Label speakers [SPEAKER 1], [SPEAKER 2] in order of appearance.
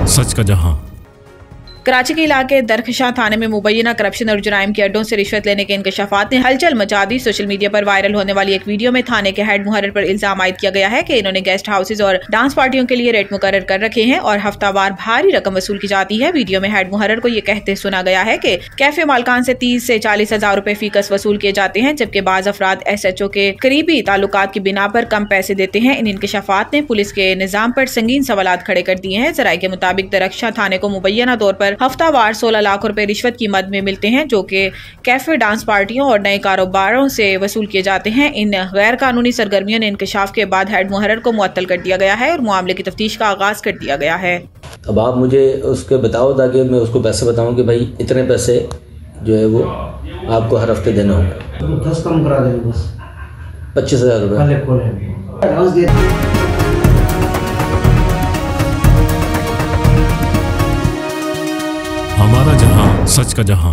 [SPEAKER 1] सच का जहां।
[SPEAKER 2] कराची के इलाके दरखशां थाने में मुबैना करप्शन और जुराइम के अड्डों से रिश्वत लेने के इंकशाफात ने हलचल मचा दी। सोशल मीडिया पर वायरल होने वाली एक वीडियो में थाने के हेड मुहर्रिर पर इल्जाम आयद किया गया है कि इन्होंने गेस्ट हाउसेज और डांस पार्टियों के लिए रेट मुकर्रर कर रखे हैं और हफ्तावार भारी रकम वसूल की जाती है। वीडियो में हेड मुहर्रिर को ये कहते सुना गया है कि कैफे मालकान से 30 से 40 हजार रुपए फीकस वसूल किए जाते हैं, जबकि बाज अफराद SHO के करीबी ताल्लुकात की बिना पर कम पैसे देते हैं। इन इंकशाफात ने पुलिस के निजाम पर संगीन सवालात खड़े कर दिए हैं। जराये के मुताबिक दरख्शां थाने को मुबैना तौर पर हफ्तावार 16 लाख रुपए रिश्वत की मद में मिलते हैं, जो कि कैफे, डांस पार्टियों और नए कारोबारों से वसूल किए जाते हैं। इन गैर कानूनी सरगर्मियों ने इंकशाफ के बाद हेड मुहर्रिर को मुअत्तल कर दिया गया है और मामले की तफ्तीश का आगाज कर दिया गया है।
[SPEAKER 3] अब आप मुझे उसके बताओ ताकि मैं उसको पैसे बताऊं कि भाई इतने पैसे जो है वो आपको हर हफ्ते देना होगा।
[SPEAKER 4] 10 कम करा देंगे बस
[SPEAKER 3] 25,000 रुपये।
[SPEAKER 1] हमारा जहां, सच का जहां।